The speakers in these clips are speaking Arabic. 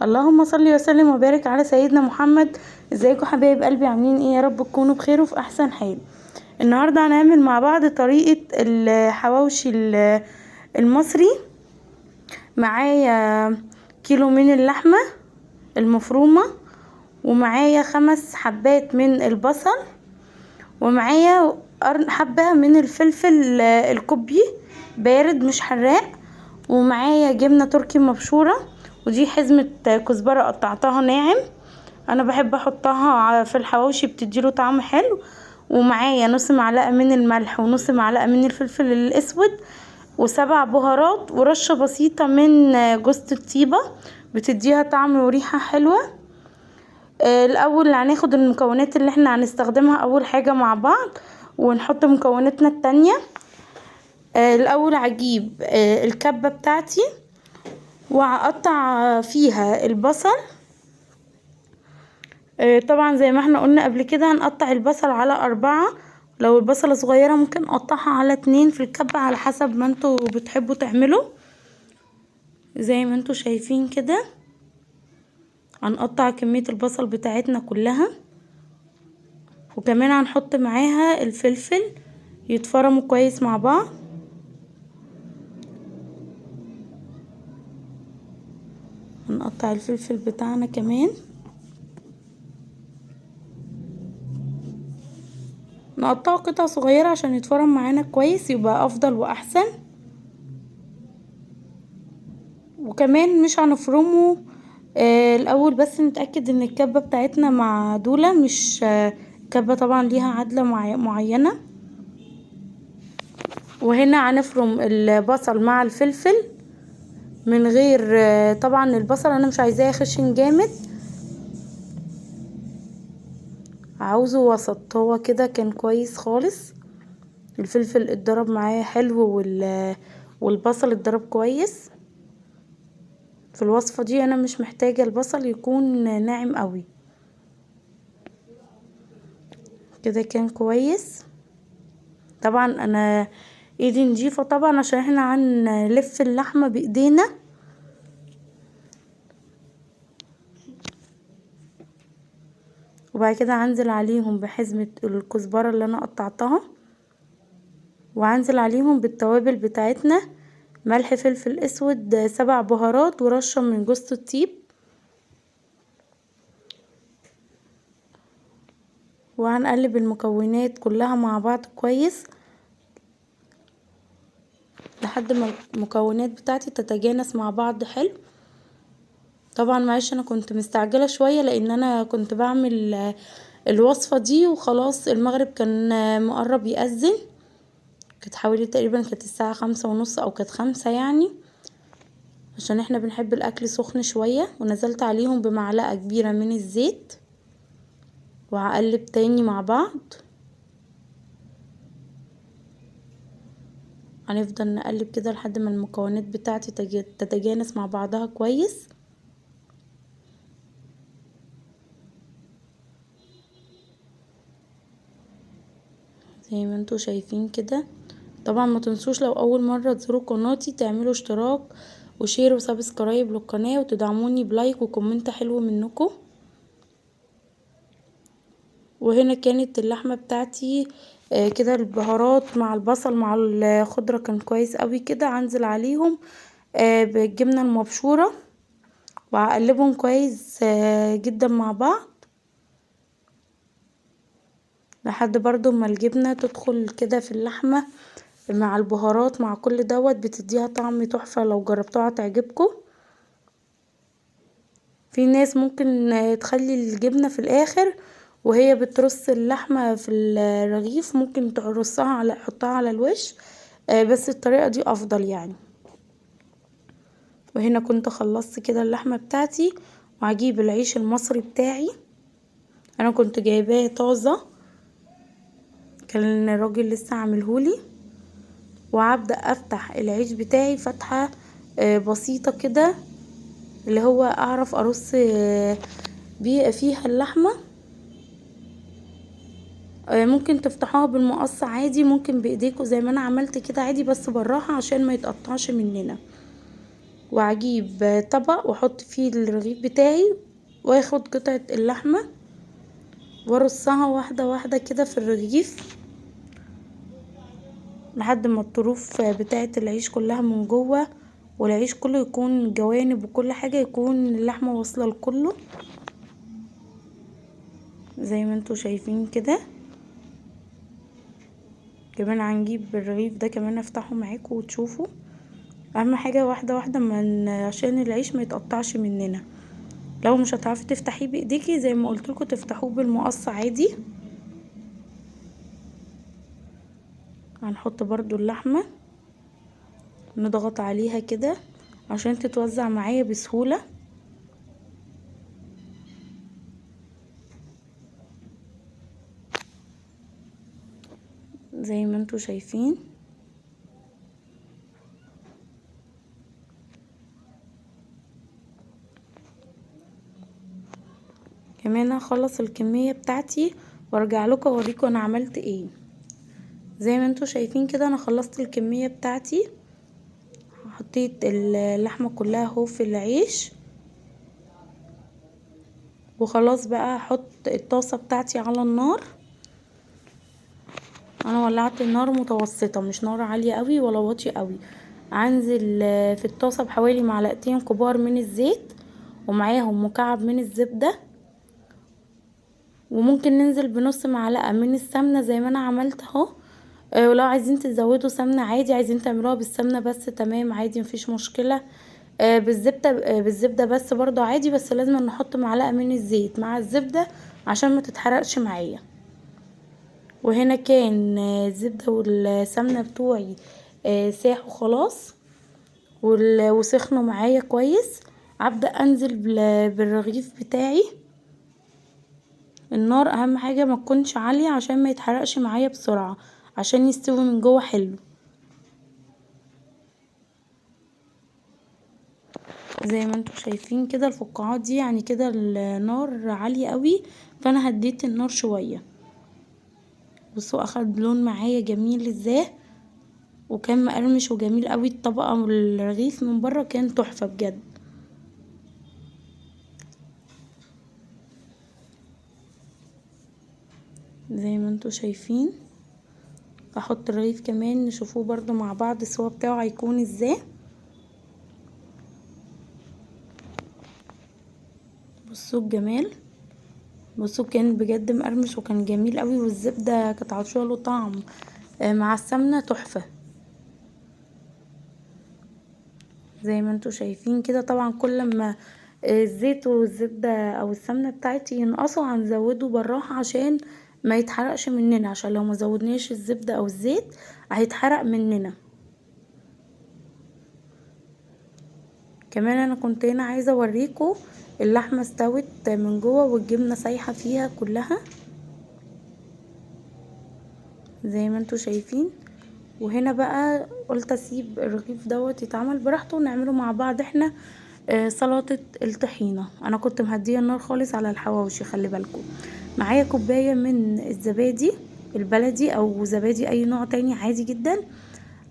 اللهم صل وسلم وبارك على سيدنا محمد. ازيكم حبايب قلبي؟ عاملين ايه؟ يا رب تكونوا بخير وفي احسن حال. النهارده هنعمل مع بعض طريقه الحواوشي المصري. معايا كيلو من اللحمه المفرومه، ومعايا 5 حبات من البصل، ومعايا حبه من الفلفل الكوبي بارد مش حراق، ومعايا جبنه تركي مبشوره، ودي حزمه كزبره قطعتها ناعم، انا بحب احطها في الحواوشي بتديله طعم حلو. ومعايا نص معلقه من الملح ونص معلقه من الفلفل الاسود، و7 بهارات، ورشه بسيطه من جوز الطيبه بتديها طعم وريحه حلوه. الاول هناخد المكونات اللي احنا هنستخدمها اول حاجه مع بعض، ونحط مكوناتنا التانية. الاول هجيب الكبه بتاعتي وهقطع فيها البصل. طبعا زي ما احنا قلنا قبل كده هنقطع البصل على 4، لو البصلة صغيرة ممكن نقطعها على 2 في الكبة على حسب ما انتوا بتحبوا تعملوا. زي ما انتوا شايفين كده هنقطع كمية البصل بتاعتنا كلها، وكمان هنحط معاها الفلفل يتفرموا كويس مع بعض. هنقطع الفلفل بتاعنا كمان، نقطعه قطع صغيرة عشان يتفرم معانا كويس يبقى افضل واحسن. وكمان مش هنفرمه الاول، بس نتأكد ان الكبة بتاعتنا معدولة، مش كبة طبعا ليها عدلة معينة. وهنا هنفرم البصل مع الفلفل من غير طبعا البصل انا مش عايزاه خشن جامد، عاوزه وسط. هو كده كان كويس خالص، الفلفل اتضرب معايا حلو والبصل اتضرب كويس. في الوصفة دي انا مش محتاجة البصل يكون ناعم قوي، كده كان كويس. طبعا انا ايدي نضيفة طبعا عشان احنا هنلف اللحمة بايدينا. وبعد كده هنزل عليهم بحزمة الكزبرة اللي انا قطعتها، وهنزل عليهم بالتوابل بتاعتنا، ملح فلفل اسود 7 بهارات ورشة من جوز الطيب. وهنقلب المكونات كلها مع بعض كويس لحد ما المكونات بتاعتي تتجانس مع بعض حلو. طبعا معلش انا كنت مستعجلة شوية لان انا كنت بعمل الوصفة دي وخلاص المغرب كان مقرب يأذن، كانت حوالي تقريبا كانت الساعة 5:30 او كانت 5 يعني، عشان احنا بنحب الاكل سخن شوية. ونزلت عليهم بمعلقة كبيرة من الزيت، وهقلب تاني مع بعض. هنفضل نقلب كده لحد ما المكونات بتاعتي تتجانس مع بعضها كويس. زي ما انتوا شايفين كده. طبعا ما تنسوش لو اول مرة تزوروا قناتي تعملوا اشتراك وشير وسبسكرايب للقناة، وتدعموني بلايك وكومنت حلو منكم. وهنا كانت اللحمة بتاعتي كده البهارات مع البصل مع الخضرة كان كويس قوي كده. هنزل عليهم بالجبنة المبشورة وهقلبهم كويس جدا مع بعض لحد برضو ما الجبنة تدخل كده في اللحمة مع البهارات مع كل دوت، بتديها طعم تحفة. لو جربتوها تعجبكم. في ناس ممكن تخلي الجبنة في الاخر وهي بترص اللحمة في الرغيف، ممكن ترصها على حطها على الوش، بس الطريقة دي افضل يعني. وهنا كنت خلصت كده اللحمة بتاعتي، وهجيب العيش المصري بتاعي، انا كنت جايباه طازة كان الراجل لسه عاملهولي. وهبدأ افتح العيش بتاعي فتحة بسيطة كده، اللي هو اعرف ارص بيه فيها اللحمة. ممكن تفتحوها بالمقص عادي، ممكن بايديكوا زي ما انا عملت كده عادي، بس بالراحة عشان ما يتقطعش مننا. وهجيب طبق واحط فيه الرغيف بتاعي، واخد قطعة اللحمة وارصها واحدة واحدة كده في الرغيف لحد ما الطروف بتاعة العيش كلها من جوه، والعيش كله يكون جوانب وكل حاجة يكون اللحمة واصلة لكله زي ما انتوا شايفين كده. كمان هنجيب الرغيف ده كمان افتحه معاكم وتشوفوا. اهم حاجة واحدة واحدة عشان العيش ما يتقطعش مننا. لو مش هتعرفي تفتحيه بايديكي زي ما قلتلكوا تفتحوه بالمقص عادي. هنحط برضو اللحمة نضغط عليها كده عشان تتوزع معايا بسهولة. زي ما انتوا شايفين. كمان هخلص الكمية بتاعتي وارجع لكم اوريكم انا عملت ايه. زي ما انتوا شايفين كده انا خلصت الكمية بتاعتي، حطيت اللحمة كلها اهو في العيش. وخلاص بقى هحط الطاسة بتاعتي على النار. انا ولعت النار متوسطة، مش نار عالية قوي ولا واطية قوي. هنزل في الطاسة بحوالي معلقتين كبار من الزيت ومعاهم مكعب من الزبدة، وممكن ننزل بنص معلقة من السمنة زي ما انا عملت اهو. ولو عايزين تزودوا سمنة عادي، عايزين تعملوها بالسمنة بس تمام عادي مفيش مشكلة. بالزبدة بس برضو عادي، بس لازم نحط معلقة من الزيت مع الزبدة عشان ما تتحرقش معايا. وهنا كان الزبدة والسمنة بتوعي ساحوا خلاص وسخنوا معايا كويس. هبدأ انزل بالرغيف بتاعي. النار اهم حاجة ما تكونش عالية عشان ما يتحرقش معايا بسرعة، عشان يستوي من جوه حلو. زي ما انتوا شايفين كده الفقاعات دي يعني كده النار عالية قوي، فانا هديت النار شوية. بصوا اخد لون معايا جميل ازاي، وكان مقرمش وجميل قوي. الطبقة والرغيف من بره كان تحفة بجد. زي ما انتوا شايفين هحط الرغيف كمان نشوفوه برضو مع بعض السوا بتاعه هيكون ازاي. بصوا الجمال، بصوا كان بجد مقرمش وكان جميل قوي، والزبدة كانت عطشاله طعم مع السمنة تحفة. زي ما انتوا شايفين كده. طبعا كل ما الزيت والزبدة او السمنة بتاعتي ينقصوا هنزوده بالراحة عشان ما يتحرقش مننا، عشان لو ما زودناش الزبدة او الزيت هيتحرق مننا. كمان انا كنت هنا عايزة اوريكم اللحمة استوت من جوه والجبنة سايحة فيها كلها زي ما انتوا شايفين. وهنا بقى قلت اسيب الرغيف دوت يتعمل براحته ونعمله مع بعض احنا سلطة الطحينة. انا كنت مهدية النار خالص على الحواوشي. خلي بالكم معايا كوباية من الزبادي البلدي او زبادي اي نوع تاني عادي جدا.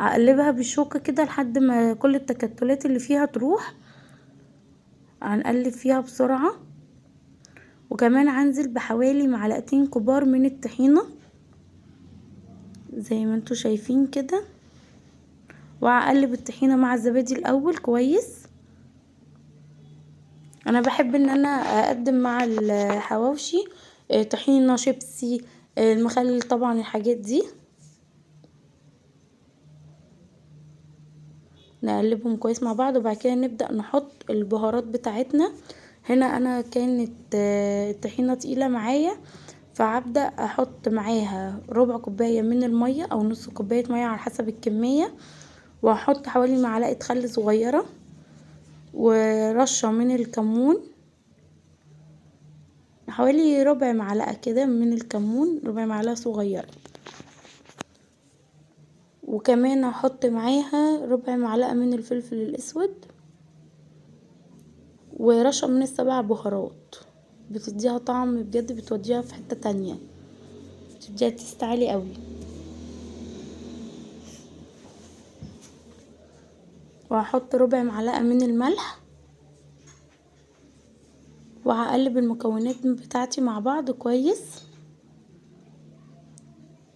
اقلبها بالشوكة كده لحد ما كل التكتلات اللي فيها تروح. هنقلب فيها بسرعة. وكمان هنزل بحوالي معلقتين كبار من الطحينة زي ما انتوا شايفين كده. وهقلب الطحينة مع الزبادي الاول كويس. انا بحب ان انا اقدم مع الحواوشي طحينة شيبسي المخلل طبعا الحاجات دي. نقلبهم كويس مع بعض وبعد كده نبدأ نحط البهارات بتاعتنا. هنا انا كانت الطحينة تقيلة معايا، فهبدأ احط معاها ربع كوباية من المية او نص كوباية مية على حسب الكمية. وهحط حوالي معلقة خل صغيرة ورشة من الكمون، حوالي ربع معلقة كده من الكمون، ربع معلقة صغيرة. وكمان هحط معاها ربع معلقة من الفلفل الاسود ورشة من السبع بهارات. بتديها طعم بجد، بتوديها في حتة تانية، بتديها تيست عالي قوي. وهحط ربع معلقة من الملح، وهقلب المكونات بتاعتي مع بعض كويس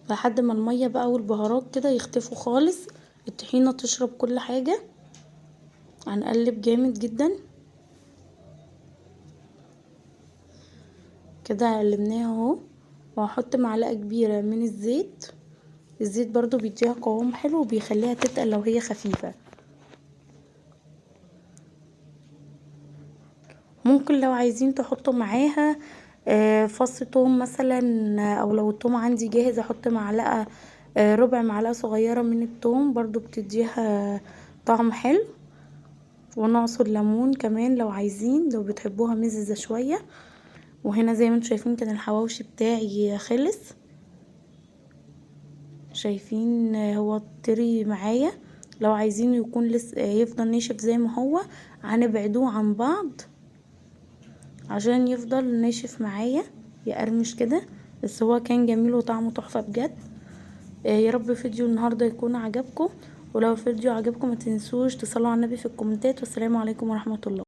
لحد ما المية بقى والبهارات كده يختفوا خالص، الطحينة تشرب كل حاجة. هنقلب جامد جدا كده، قلبناها اهو. وهحط معلقة كبيرة من الزيت. الزيت برضو بيديها قوام حلو وبيخليها تتقل لو هي خفيفة. ممكن لو عايزين تحطوا معاها فص توم مثلا، او لو التوم عندي جاهز احط معلقة، ربع معلقة صغيرة من التوم برضو بتديها طعم حلو. ونعصر ليمون كمان لو عايزين، لو بتحبوها مززة شوية. وهنا زي ما انتم شايفين كده الحواوشي بتاعي خلص. شايفين هو طري معايا. لو عايزين يكون لسه يفضل ناشف زي ما هو، هنبعدوه عن بعض عشان يفضل ناشف معايا يقرمش كده. بس هو كان جميل وطعمه تحفة بجد. يا رب فيديو النهاردة يكون عجبكم. ولو الفيديو عجبكم ما تنسوش تصلوا على النبي في الكومنتات. والسلام عليكم ورحمة الله.